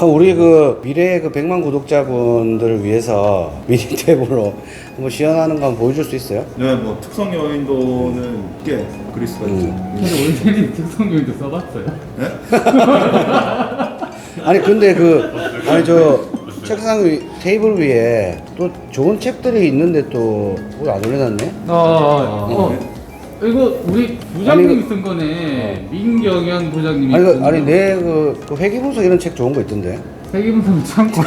그럼 우리 그 미래의 그 100만 구독자분들을 위해서 미니 탭으로 한번 시연하는 거 한번 보여줄 수 있어요? 네, 뭐 특성 요인도는 꽤 그릴 수가 있죠. 근데 원장님 특성 요인도 써봤어요? 네? 아니 근데 아니 저 책상 테이블 위에 또 좋은 책들이 있는데 또 그걸 안 올려놨네? 이거 우리 부장님이 아니, 쓴 거네. 민경현 부장님이. 아니 내 그 회계분석 이런 책 좋은 거 있던데. 세계분석 창고.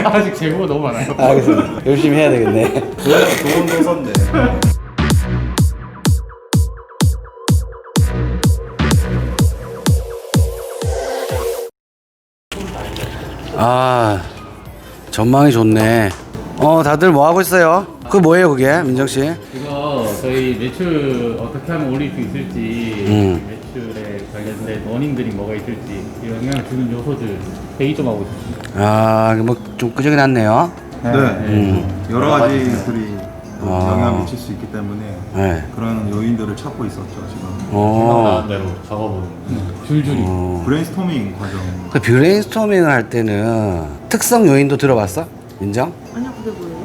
아직 제보가 너무 많아요. 알겠습니다. 열심히 해야 되겠네. 좋은 도서인데. 아 전망이 좋네. 다들 뭐 하고 있어요? 그 뭐예요 그게 민정 씨? 이거 저희 매출 어떻게 하면 올릴 수 있을지, 매출에 관련된 원인들이 뭐가 있을지, 영향을 주는 요소들 회의 좀 하고 있습니다. 뭐 좀 끄적이 났네요. 네. 여러 가지들이 영향을 미칠 수 있기 때문에 네. 그런 요인들을 찾고 있었죠, 지금. 생각나는 대로 작업은 줄줄이. 브레인스토밍 과정. 그 브레인스토밍을 할 때는 특성 요인도 들어봤어? 민정? 아니요, 그게 뭐예요?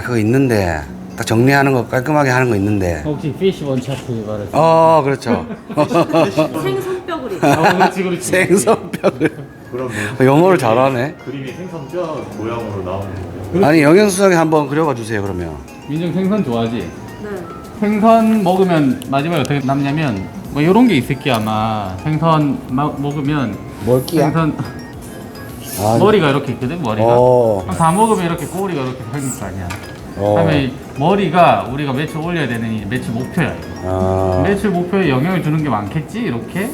그거 있는데 딱 정리하는 거 깔끔하게 하는 거 있는데. 혹시 피쉬 원 차트 말했어? 그렇죠. 생선뼈 그림. 그렇지. 생선뼈를 그럼 영어를 잘하네. 그림이 생선뼈 모양으로 나오는 거예요. 아니 영영수석이 한번 그려봐 주세요 그러면. 민정 생선 좋아하지? 네. 생선 먹으면 마지막에 어떻게 남냐면 뭐 이런 게 있을 게 아마 생선 먹으면 뭘 끼야? 생선 아, 머리가 이렇게 있거든 머리가. 어. 다 먹으면 이렇게 꼬리가 이렇게 생길 거 아니야. 어. 그다음에 머리가 우리가 매출 올려야 되는 이 매출 목표야. 이거. 매출 목표에 영향을 주는 게 많겠지. 이렇게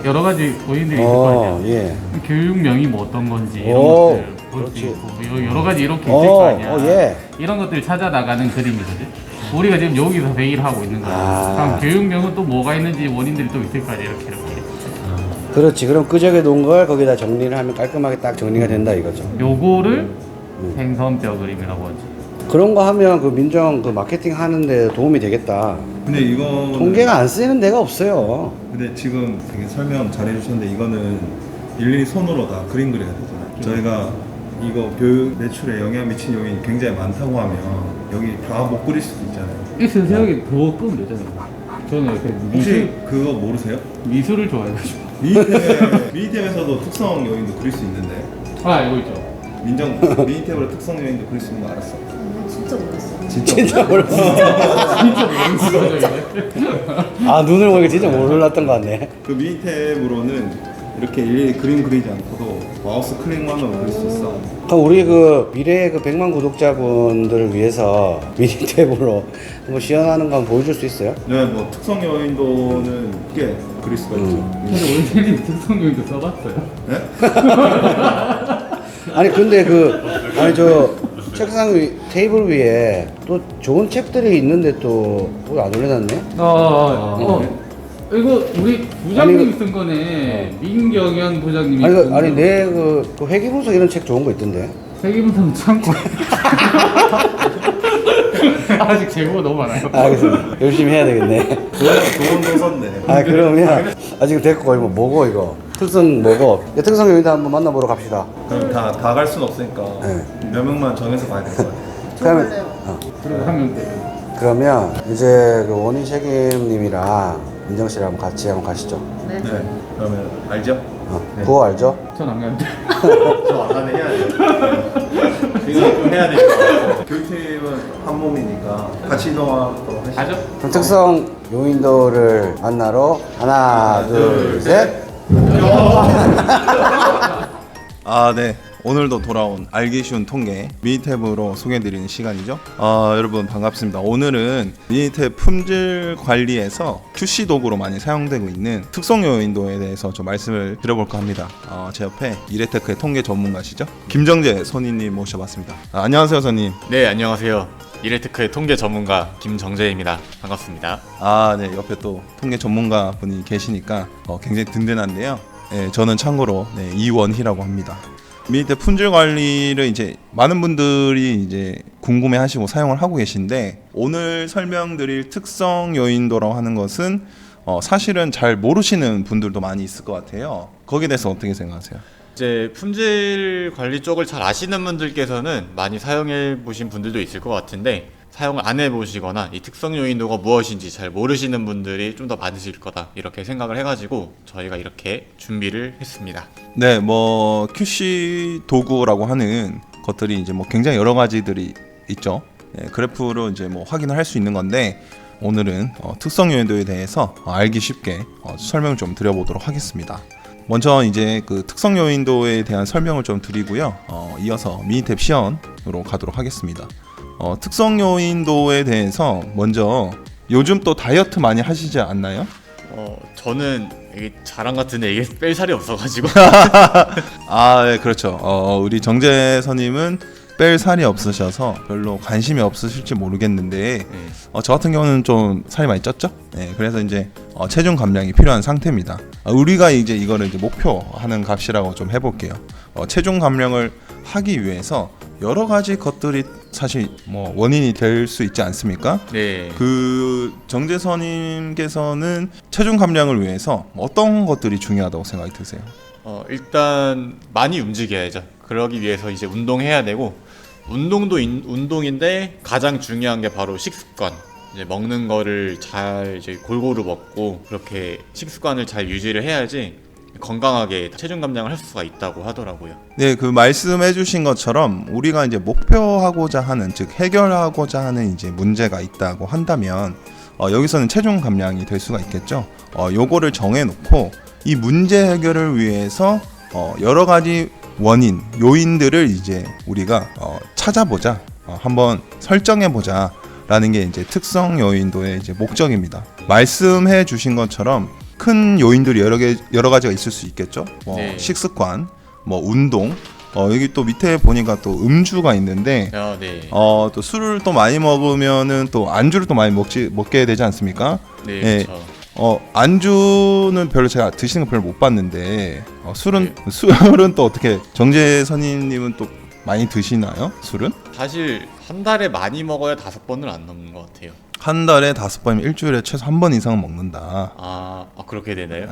여러 가지 요인들이 있을 거 아니야. 예. 교육명이 뭐 어떤 건지 이런 오, 것들 볼 수 그렇지. 있고 여러 가지 이렇게 있을 거 아니야. 예. 이런 것들 찾아 나가는 그림이거든. 우리가 지금 여기서 회의를 하고 있는 거야. 그럼 교육명은 또 뭐가 있는지 원인들이 또 있을 거 아니야. 이렇게. 그렇지. 그럼 끄적여 놓은 걸 거기다 정리를 하면 깔끔하게 딱 정리가 된다 이거죠. 요거를 생선뼈 그림이라고 하지. 그런 거 하면 그 민정 그 마케팅 하는데 도움이 되겠다. 근데 이거 통계가 안 쓰이는 데가 없어요. 근데 지금 되게 설명 잘 해주셨는데 이거는 일일이 손으로 다 그림 그려야 되잖아요. 저희가 이거 교육 매출에 영향 미친 요인이 굉장히 많다고 하면 여기 다 못 그릴 수도 있잖아요. 이 세세하게 더 끄면 되잖아요. 저는 이렇게 혹시 그거 모르세요? 미술을 좋아해가지고. 미니탭에서도 특성 요인도 그릴 수 있는데 알고 있죠. 민정 미니탭으로 특성 요인도 그릴 수 있는 거 알았어? 진짜 몰랐어요. 진짜 몰랐어. 진짜 모르는 눈을 보니까 진짜 몰랐던 것 같네. 그 미니탭으로는 이렇게 일일이 그림 그리지 않고도 마우스 클릭만으로 그릴 수 있어. 그럼 우리 그 미래의 그 100만 구독자분들을 위해서 미니 탭으로 한번 시연하는 거 한번 보여줄 수 있어요? 네, 뭐 특성 요인도는 꽤 그릴 수가 있죠. 근데 원장님 특성 요인도 써봤어요? 네? 아니 근데 아니 저 책상 테이블 위에 또 좋은 책들이 있는데 또 그걸 안 올려놨네? 이거 우리 부장님이 아니, 쓴 거네. 민경현 부장님이. 아니 내 그 회계분석 이런 책 좋은 거 있던데. 세계분석 창고. 아직 제보가 너무 많아요. 알겠습니다. 열심히 해야 되겠네. 좋은 도서인데. 그러면 지금 됐고 이거 뭐고 이거 특성 뭐고 특성 요인도 한번 만나보러 갑시다. 그럼 다 갈 순 없으니까 네. 몇 명만 정해서 봐야 될 것 같아요. 그러면 그리고 하면 돼. 그러면 이제 그 원인 책임님이랑 민정 씨랑 한번 같이 한번 가시죠. 네. 네, 그러면 알죠? 그거 알죠? 전안 가는데. 저안 하는 해야 돼요. 이거 좀 해야 되니까. 교육팀은 한 몸이니까 같이 이동하도록 하시죠. 가죠? 그럼 특성 요인도를 만나러 하나 둘 셋. 아, 네. 오늘도 돌아온 알기 쉬운 통계 미니탭으로 소개해드리는 시간이죠. 여러분 반갑습니다. 오늘은 미니탭 품질 관리에서 QC 도구로 많이 사용되고 있는 특성 요인도에 대해서 좀 말씀을 드려볼까 합니다. 제 옆에 이레테크의 통계 전문가시죠, 김정재 선임님 모셔봤습니다. 안녕하세요, 선임. 네, 안녕하세요. 이레테크의 통계 전문가 김정재입니다. 반갑습니다. 네. 옆에 또 통계 전문가 분이 계시니까 굉장히 든든한데요. 네, 저는 참고로 이원희라고 합니다. 미니탭 품질 관리를 이제 많은 분들이 이제 궁금해하시고 사용을 하고 계신데, 오늘 설명드릴 특성 요인도라고 하는 것은 사실은 잘 모르시는 분들도 많이 있을 것 같아요. 거기에 대해서 어떻게 생각하세요? 이제 품질 관리 쪽을 잘 아시는 분들께서는 많이 사용해 보신 분들도 있을 것 같은데 사용을 안 해보시거나 이 특성 요인도가 무엇인지 잘 모르시는 분들이 좀 더 많으실 거다 이렇게 생각을 해가지고 저희가 이렇게 준비를 했습니다. 네, 뭐 QC 도구라고 하는 것들이 이제 뭐 굉장히 여러 가지들이 있죠. 네, 그래프로 이제 뭐 확인을 할 수 있는 건데 오늘은 특성 요인도에 대해서 알기 쉽게 설명을 좀 드려보도록 하겠습니다. 먼저 이제 그 특성 요인도에 대한 설명을 좀 드리고요. 이어서 미니탭 시연으로 가도록 하겠습니다. 특성 요인도에 대해서 먼저 요즘 또 다이어트 많이 하시지 않나요? 저는 이게 자랑 같은데 이게 뺄 살이 없어가지고 아, 네, 그렇죠. 우리 정재선님은 뺄 살이 없으셔서 별로 관심이 없으실지 모르겠는데 저 같은 경우는 좀 살이 많이 쪘죠. 네, 그래서 이제 체중 감량이 필요한 상태입니다. 우리가 이제 이거를 이제 목표하는 값이라고 좀 해볼게요. 체중 감량을 하기 위해서 여러 가지 것들이 사실 뭐 원인이 될 수 있지 않습니까? 네. 그 정재선님께서는 체중 감량을 위해서 어떤 것들이 중요하다고 생각이 드세요? 일단 많이 움직여야죠. 그러기 위해서 이제 운동해야 되고 운동도 운동인데 가장 중요한 게 바로 식습관. 이제 먹는 거를 잘 이제 골고루 먹고 그렇게 식습관을 잘 유지를 해야지 건강하게 체중 감량을 할 수가 있다고 하더라고요. 네, 그 말씀해주신 것처럼 우리가 이제 목표하고자 하는, 즉 해결하고자 하는 이제 문제가 있다고 한다면 여기서는 체중 감량이 될 수가 있겠죠. 요거를 정해놓고 이 문제 해결을 위해서 여러 가지 원인, 요인들을 이제 우리가 찾아보자, 한번 설정해보자 라는 게 이제 특성 요인도의 이제 목적입니다. 말씀해 주신 것처럼 큰 요인들이 여러 가지가 있을 수 있겠죠. 네. 식습관, 뭐 운동, 여기 또 밑에 보니까 또 음주가 있는데 네. 또 술을 또 많이 먹으면은 또 안주를 또 많이 먹게 되지 않습니까? 네, 예. 그렇죠. 안주는 별로 제가 드시는 거 별로 못 봤는데 술은 또 어떻게 정재선님은 또 많이 드시나요? 술은? 사실 한 달에 많이 먹어야 5번을 안 넘는 것 같아요. 한 달에 5번이면 일주일에 최소 1번 이상은 먹는다. 그렇게 되나요?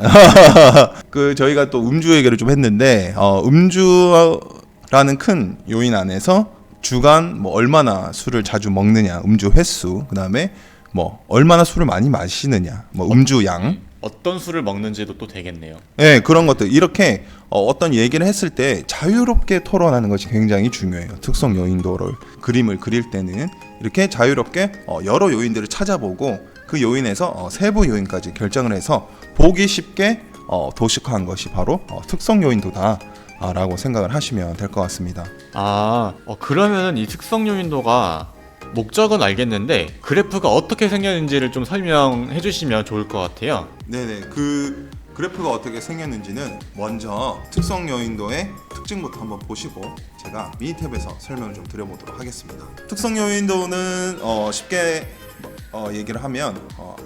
그 저희가 또 음주 얘기를 좀 했는데 음주라는 큰 요인 안에서 주간 뭐 얼마나 술을 자주 먹느냐, 음주 횟수, 그다음에 뭐 얼마나 술을 많이 마시느냐, 뭐 음주 양, 어떤 술을 먹는지도 또 되겠네요. 네, 그런 것들 이렇게 어떤 얘기를 했을 때 자유롭게 토론하는 것이 굉장히 중요해요. 특성 요인도를 그림을 그릴 때는 이렇게 자유롭게 여러 요인들을 찾아보고 그 요인에서 세부 요인까지 결정을 해서 보기 쉽게 도식화한 것이 바로 특성 요인도다라고 생각을 하시면 될 것 같습니다. 그러면 이 특성 요인도가 목적은 알겠는데 그래프가 어떻게 생겼는지를 좀 설명해 주시면 좋을 것 같아요. 네네, 그 그래프가 어떻게 생겼는지는 먼저 특성 요인도의 특징부터 한번 보시고 제가 미니탭에서 설명을 좀 드려보도록 하겠습니다. 특성 요인도는 쉽게 얘기를 하면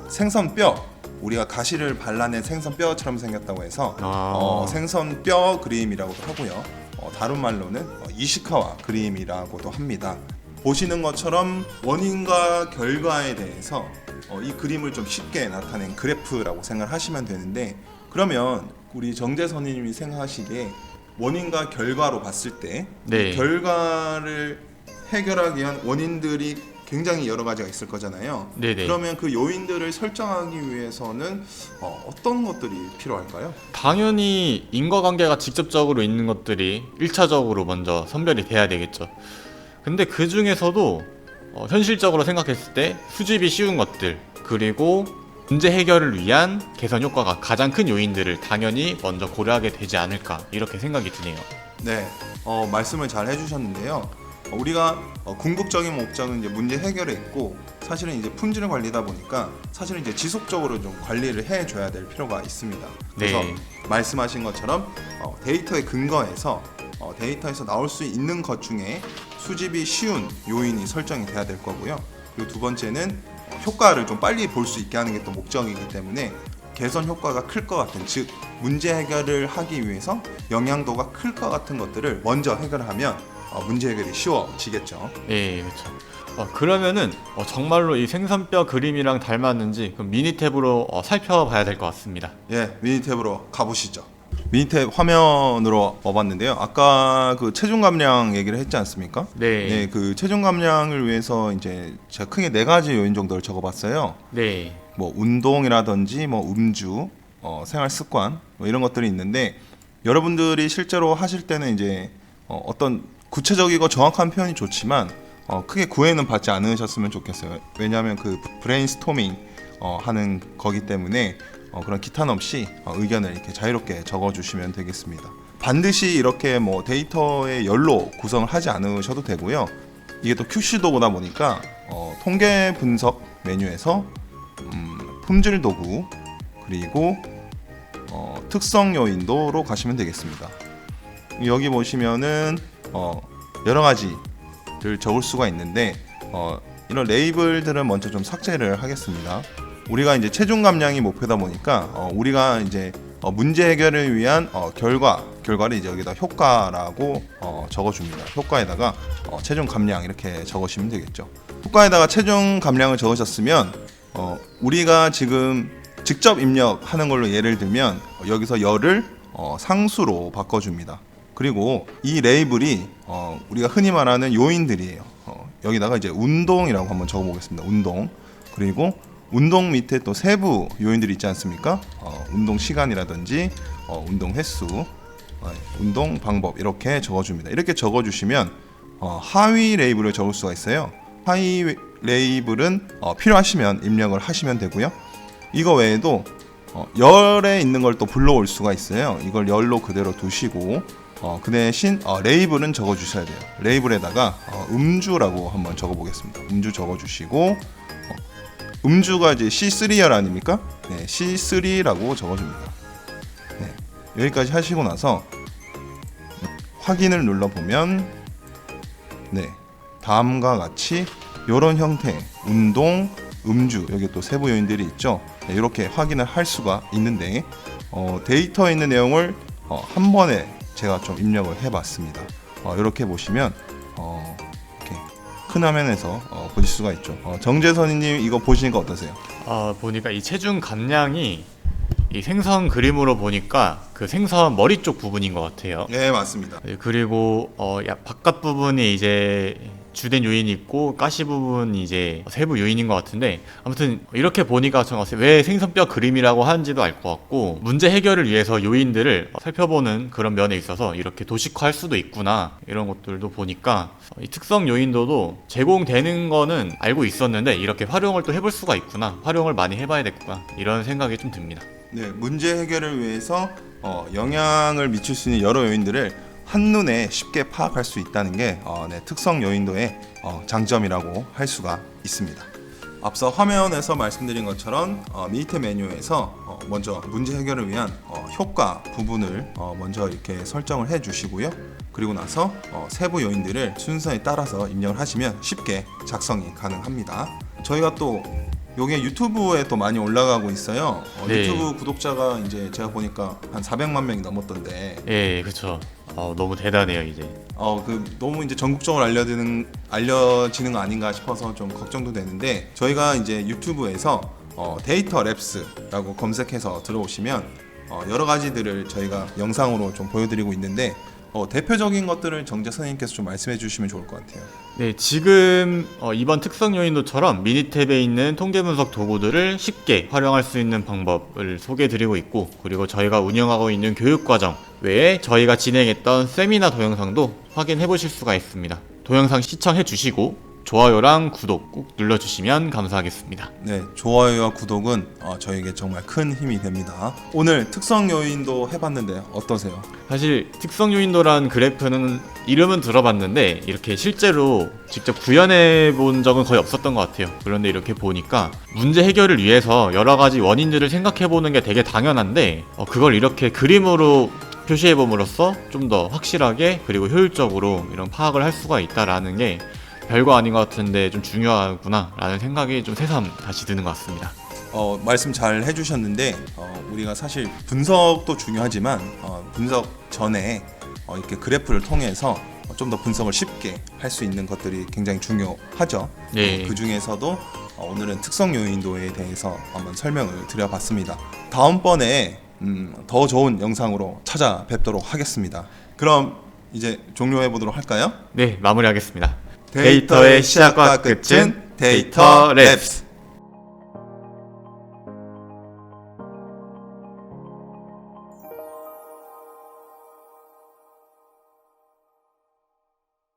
생선뼈, 우리가 가시를 발라낸 생선뼈처럼 생겼다고 해서 생선뼈 그림이라고도 하고요. 다른 말로는 이시카와 그림이라고도 합니다. 보시는 것처럼 원인과 결과에 대해서 이 그림을 좀 쉽게 나타낸 그래프라고 생각하시면 되는데, 그러면 우리 정재선님이 생각하시기에 원인과 결과로 봤을 때 네. 결과를 해결하기 위한 원인들이 굉장히 여러 가지가 있을 거잖아요. 네네. 그러면 그 요인들을 설정하기 위해서는 어떤 것들이 필요할까요? 당연히 인과관계가 직접적으로 있는 것들이 1차적으로 먼저 선별이 돼야 되겠죠. 근데 그 중에서도 현실적으로 생각했을 때 수집이 쉬운 것들, 그리고 문제 해결을 위한 개선 효과가 가장 큰 요인들을 당연히 먼저 고려하게 되지 않을까, 이렇게 생각이 드네요. 네, 말씀을 잘 해주셨는데요. 우리가 궁극적인 목적은 이제 문제 해결에 있고, 사실은 이제 품질 관리다 보니까 사실은 이제 지속적으로 좀 관리를 해줘야 될 필요가 있습니다. 그래서 네. 말씀하신 것처럼 데이터에 근거해서 데이터에서 나올 수 있는 것 중에 수집이 쉬운 요인이 설정이 돼야 될 거고요. 그리고 두 번째는 효과를 좀 빨리 볼 수 있게 하는 게 또 목적이기 때문에 개선 효과가 클 것 같은, 즉 문제 해결을 하기 위해서 영향도가 클 것 같은 것들을 먼저 해결하면 문제 해결이 쉬워지겠죠. 예, 그렇죠. 그러면은 정말로 이 생선뼈 그림이랑 닮았는지 그럼 미니 탭으로 살펴봐야 될 것 같습니다. 예, 미니 탭으로 가보시죠. 미니 탭 화면으로 와봤는데요. 아까 그 체중 감량 얘기를 했지 않습니까? 네. 네, 그 체중 감량을 위해서 이제 제가 크게 4가지 요인 정도를 적어봤어요. 네. 뭐 운동이라든지 뭐 음주, 생활 습관 뭐 이런 것들이 있는데 여러분들이 실제로 하실 때는 이제 어떤 구체적이고 정확한 표현이 좋지만 크게 구애는 받지 않으셨으면 좋겠어요. 왜냐하면 그 브레인스토밍 하는 거기 때문에 그런 기탄 없이 의견을 이렇게 자유롭게 적어주시면 되겠습니다. 반드시 이렇게 뭐 데이터의 열로 구성을 하지 않으셔도 되고요. 이게 또 QC 도구다 보니까 통계 분석 메뉴에서 품질 도구 그리고 특성 요인도로 가시면 되겠습니다. 여기 보시면은 여러 가지를 적을 수가 있는데 이런 레이블들은 먼저 좀 삭제를 하겠습니다. 우리가 이제 체중 감량이 목표다 보니까 우리가 이제 문제 해결을 위한 결과를 이제 여기다 효과라고 적어줍니다. 효과에다가 체중 감량 이렇게 적으시면 되겠죠. 효과에다가 체중 감량을 적으셨으면 우리가 지금 직접 입력하는 걸로 예를 들면 여기서 열을 상수로 바꿔줍니다. 그리고 이 레이블이 우리가 흔히 말하는 요인들이에요. 여기다가 이제 운동이라고 한번 적어보겠습니다. 운동. 그리고 운동 밑에 또 세부 요인들이 있지 않습니까? 운동 시간이라든지 운동 횟수, 운동 방법 이렇게 적어줍니다. 이렇게 적어주시면 하위 레이블을 적을 수가 있어요. 하위 레이블은 필요하시면 입력을 하시면 되고요. 이거 외에도 열에 있는 걸 또 불러올 수가 있어요. 이걸 열로 그대로 두시고 그 대신 레이블은 적어주셔야 돼요. 레이블에다가 음주라고 한번 적어보겠습니다. 음주 적어주시고 음주가 이제 C3열 아닙니까? 네, C3라고 적어줍니다. 네, 여기까지 하시고 나서 확인을 눌러보면 네, 다음과 같이 이런 형태 운동, 음주 여기 또 세부 요인들이 있죠. 네, 이렇게 확인을 할 수가 있는데 데이터에 있는 내용을 한 번에 제가 좀 입력을 해봤습니다. 이렇게 보시면 이렇게 큰 화면에서 보실 수가 있죠. 정재선이님 이거 보시니까 어떠세요? 보니까 이 체중 감량이 이 생선 그림으로 보니까 그 생선 머리 쪽 부분인 것 같아요. 네, 맞습니다. 그리고 바깥 부분이 이제 주된 요인이 있고 가시 부분이 이제 세부 요인인 것 같은데 아무튼 이렇게 보니까 저는 왜 생선뼈 그림이라고 하는지도 알 것 같고 문제 해결을 위해서 요인들을 살펴보는 그런 면에 있어서 이렇게 도식화할 수도 있구나 이런 것들도 보니까 이 특성 요인도도 제공되는 거는 알고 있었는데 이렇게 활용을 또 해볼 수가 있구나 활용을 많이 해봐야겠구나 이런 생각이 좀 듭니다. 네, 문제 해결을 위해서 영향을 미칠 수 있는 여러 요인들을 한눈에 쉽게 파악할 수 있다는 게 네, 특성 요인도의 장점이라고 할 수가 있습니다. 앞서 화면에서 말씀드린 것처럼 미니탭 메뉴에서 먼저 문제 해결을 위한 효과 부분을 먼저 이렇게 설정을 해 주시고요. 그리고 나서 세부 요인들을 순서에 따라서 입력을 하시면 쉽게 작성이 가능합니다. 저희가 또 요게 유튜브에 또 많이 올라가고 있어요. 네. 유튜브 구독자가 이제 제가 보니까 한 400만 명이 넘었던데. 예, 그렇죠. 너무 대단해요 이제. 그 너무 이제 전국적으로 알려지는 거 아닌가 싶어서 좀 걱정도 되는데 저희가 이제 유튜브에서 데이터 랩스라고 검색해서 들어오시면 여러 가지들을 저희가 영상으로 좀 보여드리고 있는데 대표적인 것들을 정재 선생님께서 좀 말씀해 주시면 좋을 것 같아요. 네, 지금 이번 특성 요인도처럼 미니탭에 있는 통계 분석 도구들을 쉽게 활용할 수 있는 방법을 소개해드리고 있고 그리고 저희가 운영하고 있는 교육과정 외에 저희가 진행했던 세미나 동영상도 확인해 보실 수가 있습니다. 동영상 시청해 주시고 좋아요랑 구독 꼭 눌러주시면 감사하겠습니다. 네, 좋아요와 구독은 저에게 정말 큰 힘이 됩니다. 오늘 특성 요인도 해봤는데 어떠세요? 사실 특성 요인도란 그래프는 이름은 들어봤는데 이렇게 실제로 직접 구현해 본 적은 거의 없었던 것 같아요. 그런데 이렇게 보니까 문제 해결을 위해서 여러 가지 원인들을 생각해 보는 게 되게 당연한데 그걸 이렇게 그림으로 표시해 봄으로써 좀 더 확실하게 그리고 효율적으로 이런 파악을 할 수가 있다라는 게 별거 아닌 것 같은데 좀 중요하구나 라는 생각이 좀 새삼 다시 드는 것 같습니다. 말씀 잘 해주셨는데 우리가 사실 분석도 중요하지만 분석 전에 이렇게 그래프를 통해서 좀 더 분석을 쉽게 할 수 있는 것들이 굉장히 중요하죠. 예. 그 중에서도 오늘은 특성 요인도에 대해서 한번 설명을 드려봤습니다. 다음번에 더 좋은 영상으로 찾아뵙도록 하겠습니다. 그럼 이제 종료해 보도록 할까요? 네, 마무리하겠습니다. 데이터의 시작과 끝은 데이터 랩스.